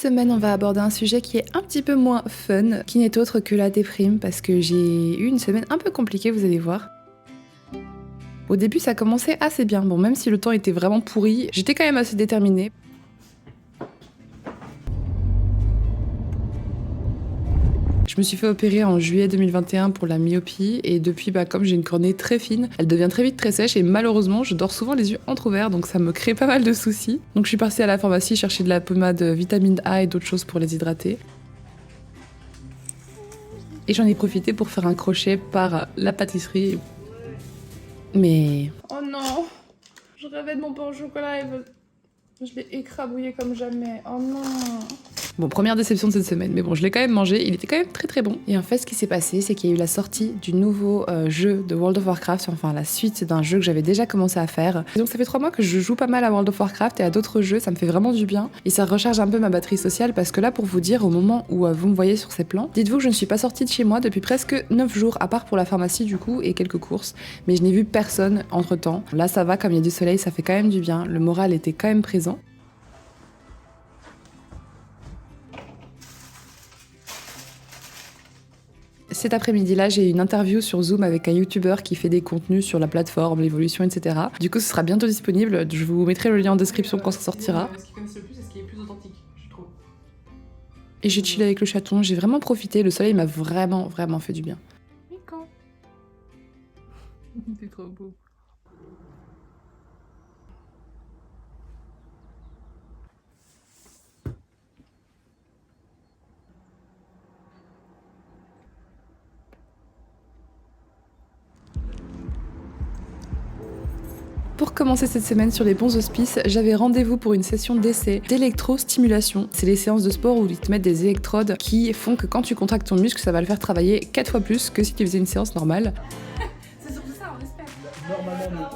semaine, on va aborder un sujet qui est un petit peu moins fun, qui n'est autre que la déprime, parce que j'ai eu une semaine un peu compliquée, vous allez voir. Au début, ça commençait assez bien. Bon, même si le temps était vraiment pourri, j'étais quand même assez déterminée. Je me suis fait opérer en juillet 2021 pour la myopie et depuis, comme j'ai une cornée très fine, elle devient très vite très sèche et malheureusement, je dors souvent les yeux entrouverts donc ça me crée pas mal de soucis. Donc je suis partie à la pharmacie chercher de la pommade vitamine A et d'autres choses pour les hydrater. Et j'en ai profité pour faire un crochet par la pâtisserie. Mais... Oh non! Je rêvais de mon pain au chocolat et je l'ai écrabouillé comme jamais. Oh non! Bon, première déception de cette semaine, mais bon, je l'ai quand même mangé, il était quand même très très bon. Et en fait, ce qui s'est passé, c'est qu'il y a eu la sortie du nouveau jeu de World of Warcraft, enfin la suite d'un jeu que j'avais déjà commencé à faire. Et donc ça fait 3 mois que je joue pas mal à World of Warcraft et à d'autres jeux, ça me fait vraiment du bien. Et ça recharge un peu ma batterie sociale parce que là, pour vous dire, au moment où vous me voyez sur ces plans, dites-vous que je ne suis pas sortie de chez moi depuis presque 9 jours, à part pour la pharmacie du coup et quelques courses. Mais je n'ai vu personne entre temps. Là, ça va, comme il y a du soleil, ça fait quand même du bien. Le moral était quand même présent. Cet après-midi-là, j'ai une interview sur Zoom avec un youtubeur qui fait des contenus sur la plateforme, l'évolution, etc. Du coup, ce sera bientôt disponible. Je vous mettrai le lien en description quand ça sortira. Ce qui connaissent le plus, c'est ce qui est plus authentique, je trouve. Et j'ai chillé avec le chaton, j'ai vraiment profité. Le soleil m'a vraiment fait du bien. Nico. C'est trop beau. Pour commencer cette semaine sur les bons auspices, j'avais rendez-vous pour une session d'essai d'électrostimulation. C'est les séances de sport où ils te mettent des électrodes qui font que quand tu contractes ton muscle, ça va le faire travailler 4 fois plus que si tu faisais une séance normale. C'est surtout ça, on espère. Normalement,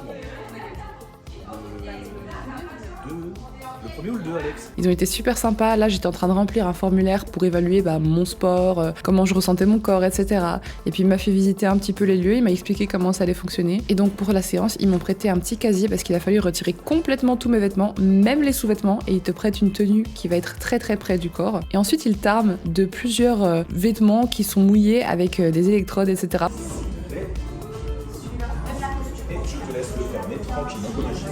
le premier ou le 2, Alex? Ils ont été super sympas. Là, j'étais en train de remplir un formulaire pour évaluer mon sport, comment je ressentais mon corps, etc. Et puis, il m'a fait visiter un petit peu les lieux, il m'a expliqué comment ça allait fonctionner. Et donc, pour la séance, ils m'ont prêté un petit casier parce qu'il a fallu retirer complètement tous mes vêtements, même les sous-vêtements, et ils te prêtent une tenue qui va être très très près du corps. Et ensuite, ils t'arment de plusieurs vêtements qui sont mouillés avec des électrodes, etc. Et je te laisse le fermer tranquillement comme un chien.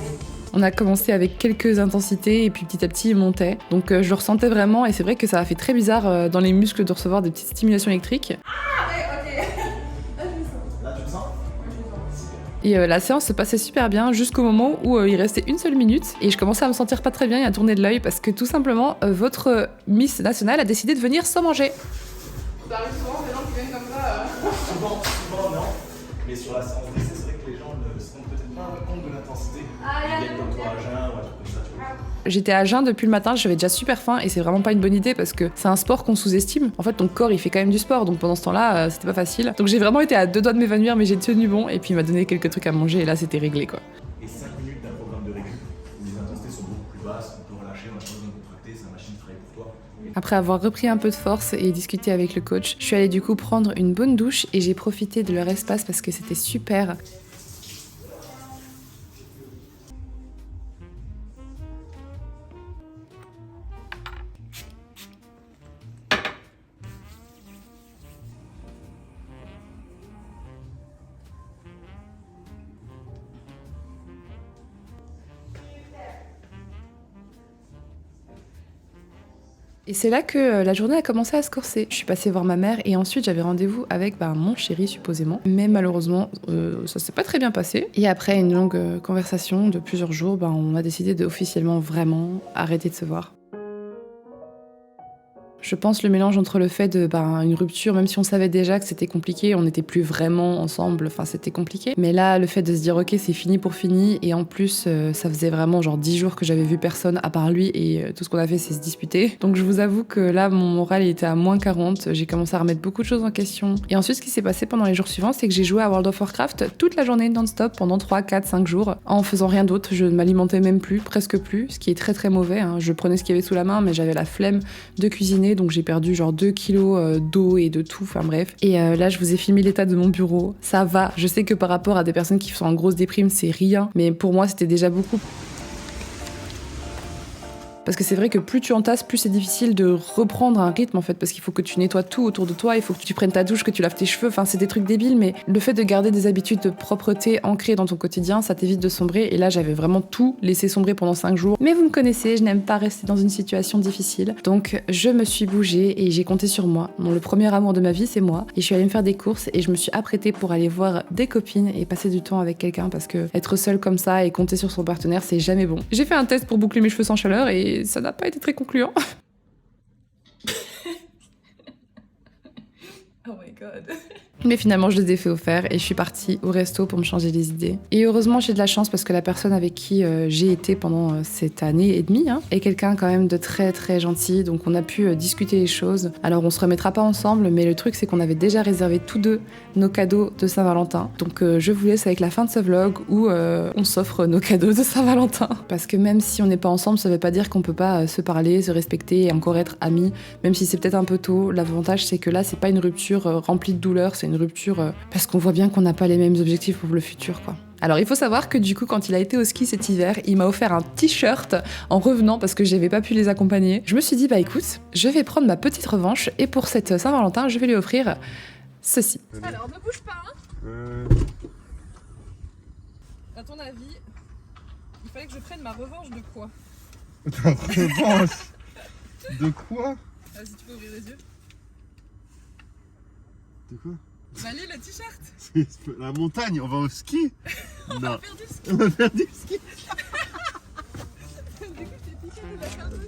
On a commencé avec quelques intensités et puis petit à petit il montait. Donc je le ressentais vraiment et c'est vrai que ça a fait très bizarre dans les muscles de recevoir des petites stimulations électriques. Ah ouais, ok. Là, tu le sens? Et la séance se passait super bien jusqu'au moment où il restait une seule minute et je commençais à me sentir pas très bien et à tourner de l'œil parce que tout simplement votre Miss Nationale a décidé de venir sans manger. Ça arrive souvent, des gens qui viennent comme ça. Souvent, non. Mais sur la séance d'essai, c'est vrai que les gens ne se rendent peut-être pas compte de l'intensité. Ils viennent comme toi à jeun ou un truc comme ça, tu vois. J'étais à jeun depuis le matin, j'avais déjà super faim et c'est vraiment pas une bonne idée parce que c'est un sport qu'on sous-estime. En fait, ton corps il fait quand même du sport donc pendant ce temps-là, c'était pas facile. Donc j'ai vraiment été à 2 doigts de m'évanouir mais j'ai tenu bon et puis il m'a donné quelques trucs à manger et là c'était réglé quoi. Et 5 minutes d'un programme de récup où les intensités sont beaucoup plus basses, on peut relâcher, on a pas besoin de contracter, c'est la machine qui travaille pour toi. Après avoir repris un peu de force et discuté avec le coach, je suis allée du coup prendre une bonne douche et j'ai profité de leur espace parce que c'était super. Et c'est là que la journée a commencé à se corser. Je suis passée voir ma mère et ensuite j'avais rendez-vous avec mon chéri supposément. Mais malheureusement, ça s'est pas très bien passé. Et après une longue conversation de plusieurs jours, on a décidé de officiellement vraiment arrêter de se voir. Je pense le mélange entre le fait de une rupture, même si on savait déjà que c'était compliqué, on n'était plus vraiment ensemble, enfin c'était compliqué. Mais là, le fait de se dire ok c'est fini pour fini, et en plus ça faisait vraiment genre 10 jours que j'avais vu personne à part lui et tout ce qu'on a fait c'est se disputer. Donc je vous avoue que là mon moral il était à moins 40, j'ai commencé à remettre beaucoup de choses en question. Et ensuite ce qui s'est passé pendant les jours suivants c'est que j'ai joué à World of Warcraft toute la journée non-stop pendant 3, 4, 5 jours en faisant rien d'autre, je ne m'alimentais même plus, presque plus, ce qui est très très mauvais. Je prenais ce qu'il y avait sous la main mais j'avais la flemme de cuisiner donc j'ai perdu genre 2 kilos d'eau et de tout, enfin bref. Et là, je vous ai filmé l'état de mon bureau. Ça va, je sais que par rapport à des personnes qui sont en grosse déprime, c'est rien, mais pour moi, c'était déjà beaucoup. Parce que c'est vrai que plus tu entasses, plus c'est difficile de reprendre un rythme en fait, parce qu'il faut que tu nettoies tout autour de toi, il faut que tu prennes ta douche, que tu laves tes cheveux, enfin c'est des trucs débiles, mais le fait de garder des habitudes de propreté ancrées dans ton quotidien, ça t'évite de sombrer. Et là j'avais vraiment tout laissé sombrer pendant 5 jours. Mais vous me connaissez, je n'aime pas rester dans une situation difficile. Donc je me suis bougée et j'ai compté sur moi. Bon, le premier amour de ma vie c'est moi. Et je suis allée me faire des courses et je me suis apprêtée pour aller voir des copines et passer du temps avec quelqu'un, parce que être seule comme ça et compter sur son partenaire c'est jamais bon. J'ai fait un test pour boucler mes cheveux sans chaleur et ça n'a pas été très concluant. Oh my god. Mais finalement, je les ai fait offert et je suis partie au resto pour me changer les idées. Et heureusement, j'ai de la chance parce que la personne avec qui j'ai été pendant cette année et demie est quelqu'un quand même de très très gentil. Donc on a pu discuter les choses. Alors on se remettra pas ensemble, mais le truc c'est qu'on avait déjà réservé tous deux nos cadeaux de Saint-Valentin. Donc je vous laisse avec la fin de ce vlog où on s'offre nos cadeaux de Saint-Valentin. Parce que même si on n'est pas ensemble, ça veut pas dire qu'on peut pas se parler, se respecter et encore être amis. Même si c'est peut-être un peu tôt, l'avantage c'est que là c'est pas une rupture remplie de douleur, c'est une rupture parce qu'on voit bien qu'on n'a pas les mêmes objectifs pour le futur, quoi. Alors il faut savoir que du coup quand il a été au ski cet hiver, il m'a offert un t-shirt en revenant parce que j'avais pas pu les accompagner. Je me suis dit bah écoute, je vais prendre ma petite revanche et pour cette Saint-Valentin, je vais lui offrir ceci. Alors ne bouge pas hein. À ton avis, il fallait que je prenne ma revanche de quoi? Ta revanche? De quoi? Vas-y, tu peux ouvrir les yeux. De quoi? Bah allez, le t-shirt. C'est la montagne, on va au ski. On Non. va faire du ski. On va faire du ski. Du coup, t'es piqué de la faire de ski.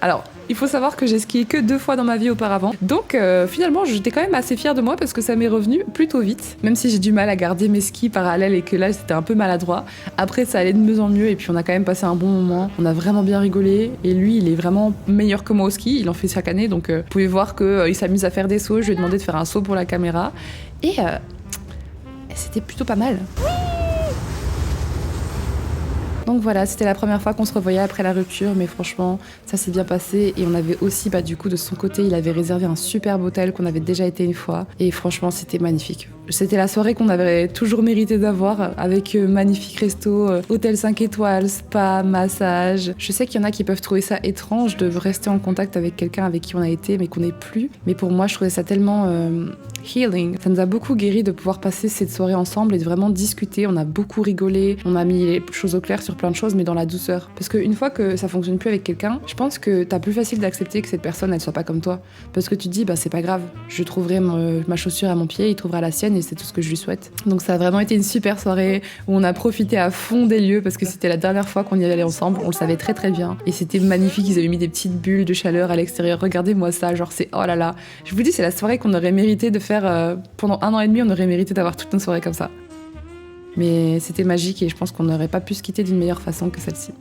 Alors, il faut savoir que j'ai skié que 2 fois dans ma vie auparavant. Donc finalement, j'étais quand même assez fière de moi parce que ça m'est revenu plutôt vite. Même si j'ai du mal à garder mes skis parallèles et que là, c'était un peu maladroit. Après, ça allait de mieux en mieux et puis on a quand même passé un bon moment. On a vraiment bien rigolé. Et lui, il est vraiment meilleur que moi au ski. Il en fait chaque année. Donc vous pouvez voir qu'il s'amuse à faire des sauts. Je lui ai demandé de faire un saut pour la caméra. Et c'était plutôt pas mal. Donc voilà, c'était la première fois qu'on se revoyait après la rupture, mais franchement, ça s'est bien passé. Et on avait aussi, du coup, de son côté, il avait réservé un superbe hôtel qu'on avait déjà été une fois. Et franchement, c'était magnifique. C'était la soirée qu'on avait toujours mérité d'avoir, avec magnifique resto, hôtel 5 étoiles, spa, massage. Je sais qu'il y en a qui peuvent trouver ça étrange de rester en contact avec quelqu'un avec qui on a été, mais qu'on n'est plus. Mais pour moi, je trouvais ça tellement healing. Ça nous a beaucoup guéri de pouvoir passer cette soirée ensemble et de vraiment discuter. On a beaucoup rigolé, on a mis les choses au clair sur plein de choses, mais dans la douceur. Parce qu'une fois que ça fonctionne plus avec quelqu'un, je pense que t'as plus facile d'accepter que cette personne, elle soit pas comme toi. Parce que tu te dis, c'est pas grave, je trouverai ma chaussure à mon pied, il trouvera la sienne et c'est tout ce que je lui souhaite. Donc ça a vraiment été une super soirée où on a profité à fond des lieux parce que c'était la dernière fois qu'on y allait ensemble, on le savait très très bien. Et c'était magnifique, ils avaient mis des petites bulles de chaleur à l'extérieur. Regardez-moi ça, genre c'est oh là là. Je vous dis, c'est la soirée qu'on aurait mérité de faire pendant 1 an et demi, on aurait mérité d'avoir toute une soirée comme ça. Mais c'était magique et je pense qu'on n'aurait pas pu se quitter d'une meilleure façon que celle-ci.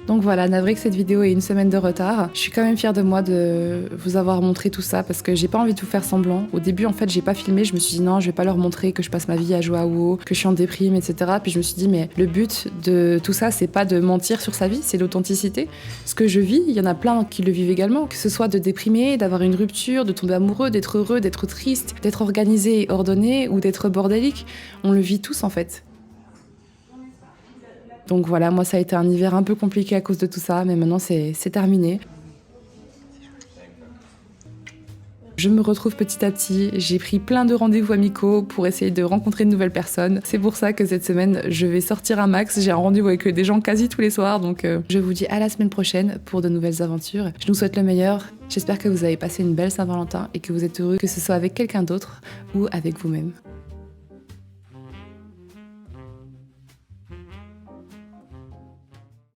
Donc voilà, navré que cette vidéo ait 1 semaine de retard. Je suis quand même fière de moi de vous avoir montré tout ça parce que j'ai pas envie de vous faire semblant. Au début, en fait, j'ai pas filmé. Je me suis dit non, je vais pas leur montrer que je passe ma vie à jouer à WoW, que je suis en déprime, etc. Puis je me suis dit, mais le but de tout ça, c'est pas de mentir sur sa vie, c'est l'authenticité. Ce que je vis, il y en a plein qui le vivent également. Que ce soit de déprimer, d'avoir une rupture, de tomber amoureux, d'être heureux, d'être triste, d'être organisé et ordonné ou d'être bordélique. On le vit tous, en fait. Donc voilà, moi ça a été un hiver un peu compliqué à cause de tout ça, mais maintenant c'est terminé. Je me retrouve petit à petit, j'ai pris plein de rendez-vous amicaux pour essayer de rencontrer de nouvelles personnes. C'est pour ça que cette semaine, je vais sortir un max, j'ai un rendez-vous avec des gens quasi tous les soirs, donc je vous dis à la semaine prochaine pour de nouvelles aventures. Je vous souhaite le meilleur, j'espère que vous avez passé une belle Saint-Valentin et que vous êtes heureux, que ce soit avec quelqu'un d'autre ou avec vous-même.